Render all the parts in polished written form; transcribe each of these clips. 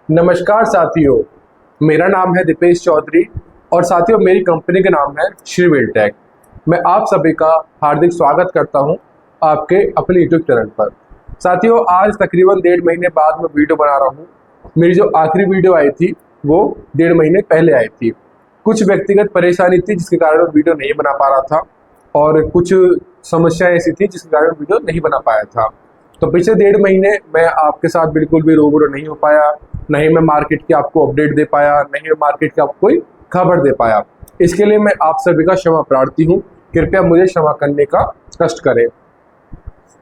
नमस्कार साथियों, मेरा नाम है दीपेश चौधरी और साथियों मेरी कंपनी का नाम है श्री विलटेक। मैं आप सभी का हार्दिक स्वागत करता हूं आपके अपने यूट्यूब चैनल पर। साथियों आज तकरीबन 1.5 महीने बाद मैं वीडियो बना रहा हूं। मेरी जो आखिरी वीडियो आई थी वो 1.5 महीने पहले आई थी। कुछ व्यक्तिगत परेशानी थी जिसके कारण मैं वीडियो नहीं बना पा रहा था और कुछ समस्याएं ऐसी थी जिसके कारण वीडियो नहीं बना पाया था। तो पिछले 1.5 महीने मैं आपके साथ बिल्कुल भी रूबरू नहीं हो पाया, नहीं मैं मार्केट की आपको अपडेट दे पाया, नहीं मैं मार्केट की आपको कोई खबर दे पाया। इसके लिए मैं आप सभी का क्षमा प्रार्थी हूँ, कृपया मुझे क्षमा करने का कष्ट करें।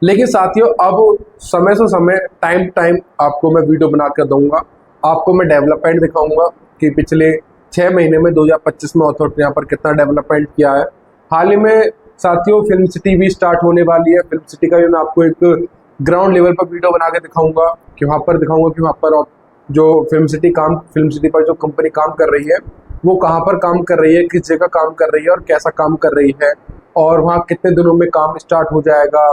लेकिन साथियों अब समय से समय टाइम टाइम आपको मैं वीडियो बना कर दूंगा, आपको मैं डेवलपमेंट दिखाऊंगा कि पिछले 6 महीने में 2025 में ऑथोरिटी यहाँ पर कितना डेवलपमेंट किया है। हाल ही में साथियों फिल्म सिटी भी स्टार्ट होने वाली है। फिल्म सिटी का भी मैं आपको एक ग्राउंड लेवल पर वीडियो बना के दिखाऊंगा कि वहाँ पर जो फिल्म सिटी पर जो कंपनी काम कर रही है वो कहाँ पर काम कर रही है, किस जगह काम कर रही है और कैसा काम कर रही है और वहाँ कितने दिनों में काम स्टार्ट हो जाएगा।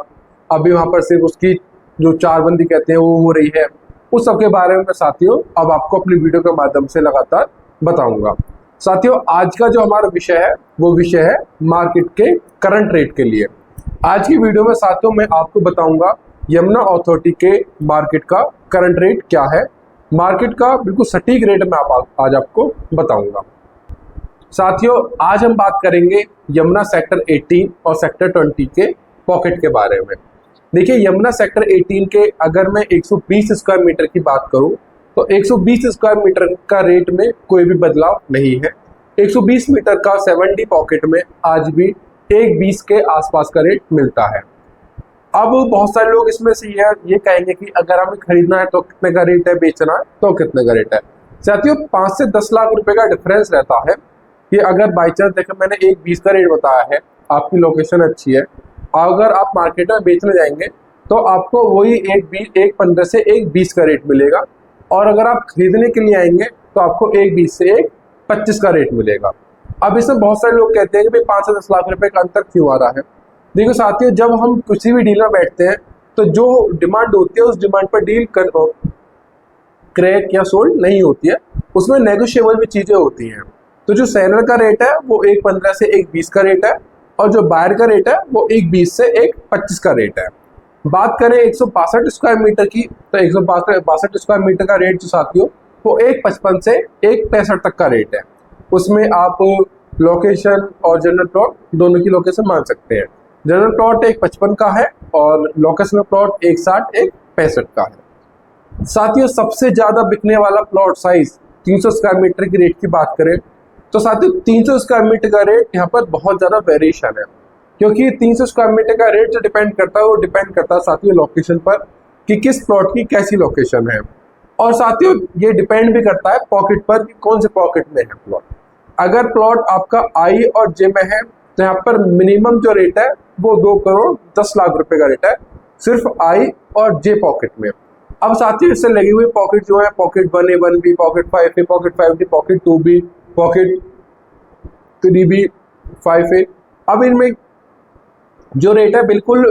अभी वहाँ पर सिर्फ उसकी जो चारबंदी कहते हैं वो हो रही है। उस सब के बारे में मैं साथियों अब आपको अपनी वीडियो के माध्यम से लगातार बताऊंगा। साथियों आज का जो हमारा विषय है वो विषय है मार्केट के करंट रेट के लिए। आज की वीडियो में साथियों मैं आपको बताऊंगा यमुना अथॉरिटी के मार्केट का करंट रेट क्या है। मार्केट का बिल्कुल सटीक रेट मैं आज आपको बताऊंगा। साथियों आज हम बात करेंगे यमुना सेक्टर 18 और सेक्टर 20 के पॉकेट के बारे में। देखिए यमुना सेक्टर 18 के अगर मैं 120 स्क्वायर मीटर की बात करूं तो 120 स्क्वायर मीटर का रेट में कोई भी बदलाव नहीं है। 120 मीटर का 7D पॉकेट में आज भी 120 के आसपास का रेट मिलता है। अब बहुत सारे लोग इसमें से ये कहेंगे कि अगर हमें खरीदना है तो कितने का रेट है, बेचना है तो कितने का रेट है। साथियों 5 से 10 लाख रुपए का डिफरेंस रहता है कि अगर बाई चांस देखो मैंने 120 का रेट बताया है, आपकी लोकेशन अच्छी है, अगर आप मार्केट में बेचने जाएंगे तो आपको वही 115 से 120 का रेट मिलेगा और अगर आप खरीदने के लिए आएंगे तो आपको 120 से 125 का रेट मिलेगा। अब इसमें बहुत सारे लोग कहते हैं कि भाई 5 से 10 लाख रुपए का अंतर क्यों आ रहा है। देखो साथियों जब हम किसी भी डील में बैठते हैं तो जो डिमांड होती है उस डिमांड पर डील क्रैक या सोल्ड नहीं होती है, उसमें नेगोशिएबल भी चीजें होती हैं। तो जो सेलर का रेट है वो 115 से 120 का रेट है और जो बायर का रेट है वो 120 से 125 का रेट है। बात करें 162 स्क्वायर मीटर की तो 162 स्क्वायर मीटर का रेट जो साथियों वो 155 से 165 तक का रेट है। उसमें आप लोकेशन और जनरल प्लॉट दोनों की लोकेशन मान सकते हैं। जनरल प्लॉट 155 का है और लोकेशनल प्लॉट 160 165 का है। साथियों सबसे ज्यादा बिकने वाला प्लॉट साइज 300 स्क्वायर मीटर की रेट की बात करें तो साथियों 300 स्क्वायर मीटर का रेट यहाँ पर बहुत ज्यादा वेरिएशन है, क्योंकि 300 स्क्वायर मीटर का रेट जो डिपेंड करता है वो डिपेंड करता है साथियों लोकेशन पर कि किस प्लॉट की कैसी लोकेशन है और साथियों ये डिपेंड भी करता है पॉकेट पर कि कौन से पॉकेट में है प्लॉट। अगर प्लॉट आपका आई और जे में है तो यहाँ पर मिनिमम जो रेट है वो 2 करोड़ 10 लाख रुपए का रेट है सिर्फ आई और जे पॉकेट में। अब साथियों इससे लगे हुए पॉकेट जो है pocket 1A 1B pocket 5A pocket 5D pocket 2B pocket 3B 5A, अब इनमें जो रेट है बिल्कुल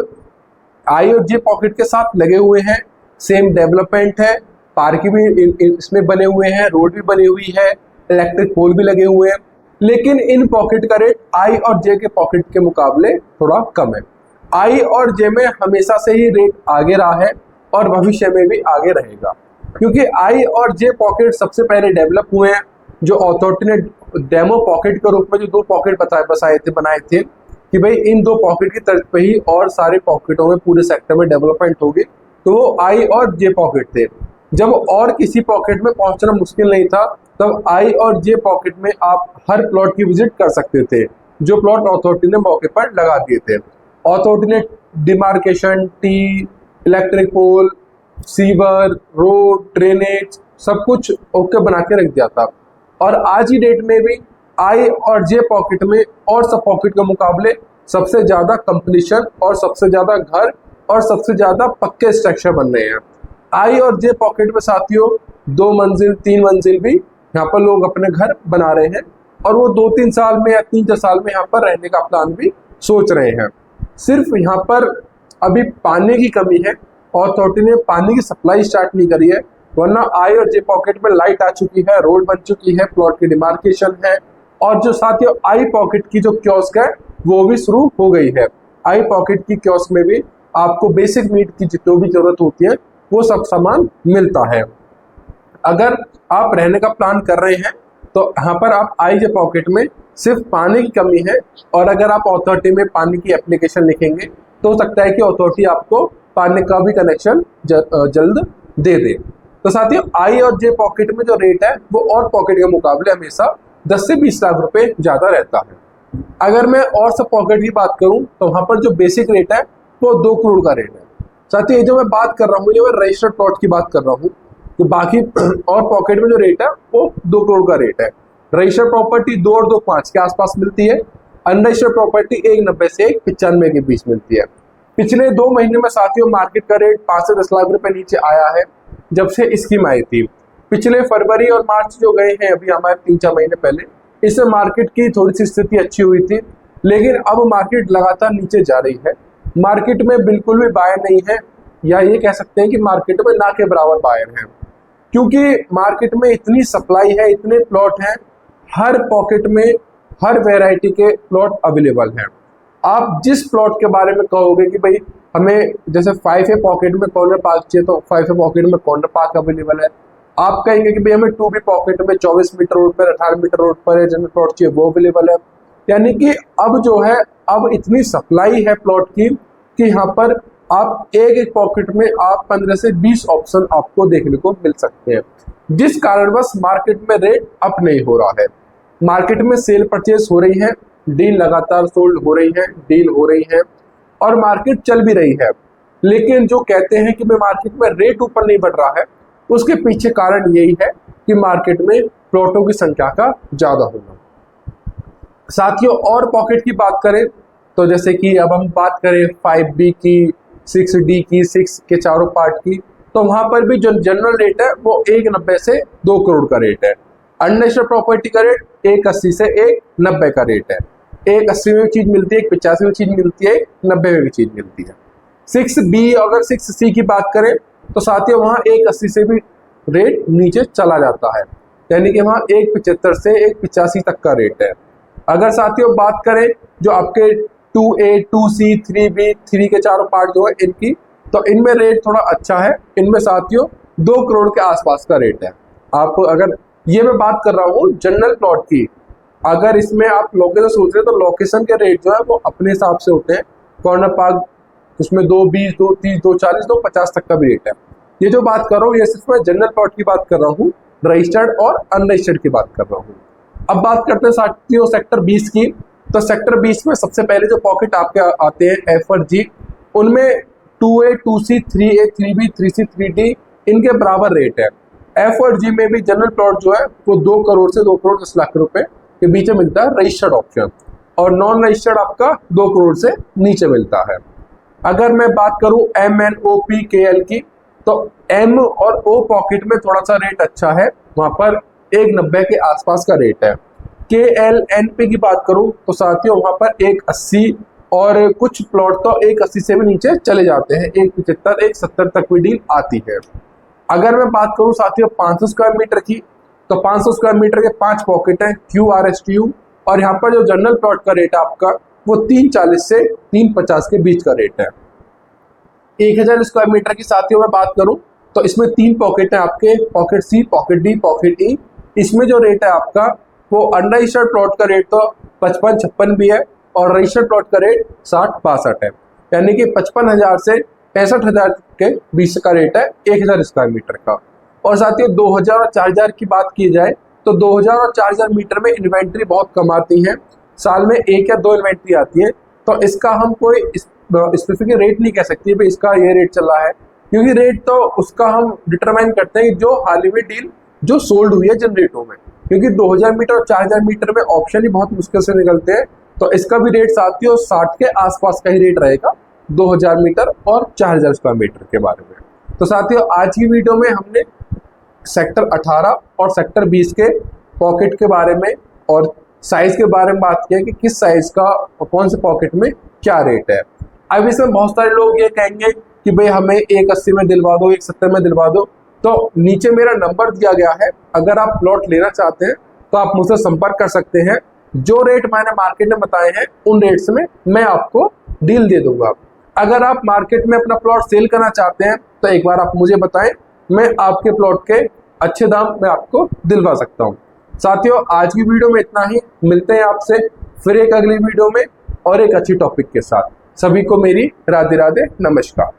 आई और जे पॉकेट के साथ लगे हुए हैं। सेम डेवलपमेंट है, पार्क भी इसमें बने हुए हैं, रोड भी बनी हुई है, इलेक्ट्रिक पोल भी लगे हुए हैं, लेकिन इन पॉकेट का रेट आई और जे के पॉकेट के मुकाबले थोड़ा कम है। आई और जे में हमेशा से ही रेट आगे रहा है और भविष्य में भी आगे रहेगा, क्योंकि आई और जे पॉकेट सबसे पहले डेवलप हुए हैं। जो अथॉरिटी ने डेमो पॉकेट के रूप में जो 2 पॉकेट बनाए थे कि भाई इन 2 पॉकेट की तर्ज पे ही और सारे पॉकेटों में पूरे सेक्टर में डेवलपमेंट होगी, तो वो आई और जे पॉकेट थे। जब और किसी पॉकेट में पहुंचना मुश्किल नहीं था तब आई और जे पॉकेट में आप हर प्लॉट की विजिट कर सकते थे जो प्लॉट अथॉरिटी ने मौके पर लगा दिए थे। अथॉरिटी ने डिमार्केशन, टी, electric pole, sewer, road, drainage सब कुछ ओके बना के रख दिया था और आज ही डेट में भी आई और जे पॉकेट में और सब पॉकेट के मुकाबले सबसे ज्यादा कंप्लीशन और सबसे ज्यादा घर और सबसे ज्यादा पक्के स्ट्रक्चर बन रहे हैं। आई और जे पॉकेट में साथियों 2 मंजिल 3 मंजिल भी यहाँ पर लोग अपने घर बना रहे हैं और वो 2-3 साल में या 3-4 साल में यहाँ पर रहने का प्लान भी सोच रहे हैं। सिर्फ यहाँ पर अभी पानी की कमी है, अथॉरिटी ने पानी की सप्लाई स्टार्ट नहीं करी है वरना आई और जे पॉकेट में लाइट आ चुकी है, रोड बन चुकी है, प्लॉट की डिमार्केशन है, और जो साथियों आई पॉकेट की जो कियोस्क है वो भी शुरू हो गई है। आई पॉकेट की कियोस्क में भी आपको बेसिक नीड की जो भी जरूरत होती है वो सब सामान मिलता है। अगर आप रहने का प्लान कर रहे हैं तो यहाँ पर आप आई जे पॉकेट में सिर्फ पानी की कमी है, और अगर आप अथॉरिटी में पानी की एप्लीकेशन लिखेंगे तो हो सकता है कि अथॉरिटी आपको पानी का भी कनेक्शन जल्द दे दे। तो साथियों आई और जे पॉकेट में जो रेट है वो और पॉकेट के मुकाबले हमेशा 10 से 20 लाख रुपए ज्यादा रहता है। अगर मैं और सब पॉकेट की बात करूं तो वहां पर जो बेसिक रेट है वो 2 करोड़ का रेट है। साथियों ये जो मैं बात कर रहा हूँ ये मैं रजिस्टर्ड प्लॉट की बात कर रहा हूँ, तो बाकी और पॉकेट में जो रेट है वो 2 करोड़ का रेट है। रजिस्टर्ड प्रॉपर्टी 2 और 2.5 के आसपास मिलती है। अनरजिस्टर्ड प्रॉपर्टी 1.90 से 1.95 के बीच मिलती है। पिछले 2 महीने में साथियों मार्केट का रेट 5 से 10 लाख रुपए नीचे आया है जब से स्कीम आई थी। पिछले फरवरी और मार्च जो गए हैं अभी हमारे 3-4 महीने पहले, इससे मार्केट की थोड़ी सी स्थिति अच्छी हुई थी, लेकिन अब मार्केट लगातार नीचे जा रही है। मार्केट में बिल्कुल भी बायर नहीं है, या ये कह सकते हैं कि मार्केट में ना के बराबर बायर हैं, क्योंकि मार्केट में इतनी सप्लाई है, इतने प्लॉट हैं, हर पॉकेट में हर वैरायटी के प्लॉट अवेलेबल हैं। आप जिस प्लॉट के बारे में कहोगे कि भाई हमें जैसे 5A पॉकेट में कॉर्नर पार्क चाहिए तो 5A पॉकेट में कॉर्नर पार्क अवेलेबल है। आप कहेंगे कि भाई हमें 2B पॉकेट में 24 मीटर रोड पर 18 मीटर रोड पर है जनरल प्लॉट चाहिए वो अवेलेबल है। यानी कि अब जो है अब इतनी सप्लाई है प्लॉट की कि यहाँ पर आप एक पॉकेट में आप 15 से 20 ऑप्शन आपको देखने को मिल सकते हैं, जिस कारणवश मार्केट में रेट अप नहीं हो रहा है। मार्केट में सेल परचेज हो रही है, डील लगातार सोल्ड हो रही है, डील हो रही है और मार्केट चल भी रही है। लेकिन जो कहते हैं कि मार्केट में रेट ऊपर नहीं बढ़ रहा है, उसके पीछे कारण यही है कि मार्केट में प्लॉटों की संख्या का ज्यादा होना। साथियों और पॉकेट की बात करें तो जैसे कि अब हम बात करें 5B की, 6D की, 6 के चारों पार्ट की, तो वहां पर भी जो जनरल रेट है वो 1.90 से 2 करोड़ का रेट है। अनरजिस्टर्ड प्रॉपर्टी का रेट 1.80 से 1.90 का रेट है। 1.80 में भी चीज मिलती है, 1.85 में चीज मिलती है, 1.90 में भी चीज मिलती है। 6B अगर 6C की बात करें तो साथियों वहां 1.80 से भी रेट नीचे चला जाता है, यानी कि वहां 1.75 से 1.85 तक का रेट है। अगर साथियों बात करें जो आपके 2A, 2C, 3B, 3 के चारों पार्ट जो है इनकी, तो इनमें रेट थोड़ा अच्छा है। इनमें साथियों 2 करोड़ के आसपास का रेट है। आप अगर ये मैं बात कर रहा हूँ जनरल प्लॉट की, अगर इसमें आप लोकेशन सोच रहे हैं तो लोकेशन के रेट जो है वो अपने हिसाब से होते हैं। कॉर्नर पार्क उसमें 2.20, 2.30, 2.40, 2.50 तक का भी रेट है। ये जो बात कर रहा हूँ ये सिर्फ मैं जनरल प्लॉट की बात कर रहा हूँ, रजिस्टर्ड और अनरजिस्टर्ड की बात कर रहा हूँ। अब बात करते हैं साथियों सेक्टर 20 की। तो सेक्टर 20 में सबसे पहले जो पॉकेट आपके आते हैं F और G, उनमें 2A, 2C, 3A, 3B, 3C, 3D इनके बराबर रेट है। F और G में भी जनरल प्लॉट जो है वो 2 करोड़ से 2 करोड़ 10 लाख रुपए के बीच में मिलता है रजिस्टर्ड ऑप्शन, और नॉन रजिस्टर्ड आपका 2 करोड़ से नीचे मिलता है। अगर मैं बात करूं MNOPKL की, तो M और O पॉकेट में थोड़ा सा रेट अच्छा है, वहां पर 1.90 के आसपास का रेट है। KLNP की बात करूं तो साथियों वहां पर 1.80 और कुछ प्लॉट तो 1.80 से भी नीचे चले जाते हैं, 1.75, 1.70 तक भी डील आती है। अगर मैं बात करूं साथियों 500 स्क्वायर मीटर की, तो 500 स्क्वायर मीटर के 5 पॉकेट हैं QRSTU, और यहाँ पर जो जनरल प्लॉट का रेट है आपका वो 340 से 350 के बीच का रेट है। 1000 स्क्वायर मीटर की साथियों में बात करूं तो इसमें 3 पॉकेट है आपके, pocket C, pocket D, pocket E। इसमें जो रेट है आपका वो अनरजिस्टर्ड प्लॉट का रेट तो 55-56 भी है, और रजिस्टर्ड प्लॉट का रेट 60-62 है, यानी कि 55,000 से 65,000 के बीच का रेट है 1000 स्क्वायर मीटर का। और साथियों 2000 और 4000 की बात की जाए तो 2000 और 4000 मीटर में इन्वेंट्री बहुत कम आती है, साल में 1 या 2 इन्वेंट्री आती है, तो इसका हम कोई स्पेसिफिक रेट नहीं कह सकते भाई इसका ये रेट चल रहा है, क्योंकि रेट तो उसका हम डिटरमाइन करते हैं जो हाल ही में डील जो सोल्ड हुई है जिन रेटों में, क्योंकि 2000 मीटर और 4000 मीटर में ऑप्शन ही बहुत मुश्किल से निकलते हैं, तो इसका भी रेट साथियों 60 के आसपास का ही रेट रहेगा 2000 मीटर और 4000 स्क्वायर मीटर के बारे में। तो साथियों आज की वीडियो में हमने सेक्टर 18 और सेक्टर 20 के पॉकेट के बारे में और साइज के बारे में बात किया कि किस साइज का और कौन से पॉकेट में क्या रेट है। अब इसमें बहुत सारे लोग ये कहेंगे कि भाई हमें 1.80 में दिलवा दो, 1.70 में दिलवा दो, तो नीचे मेरा नंबर दिया गया है, अगर आप प्लॉट लेना चाहते हैं तो आप मुझसे संपर्क कर सकते हैं। जो रेट मैंने मार्केट में बताए हैं उन रेट्स में मैं आपको डील दे दूंगा। अगर आप मार्केट में अपना प्लॉट सेल करना चाहते हैं तो एक बार आप मुझे बताएं, मैं आपके प्लॉट के अच्छे दाम में आपको दिलवा सकता हूं। साथियों, आज की वीडियो में इतना ही। मिलते हैं आपसे फिर एक अगली वीडियो में और एक अच्छी टॉपिक के साथ। सभी को मेरी राधे राधे, नमस्कार।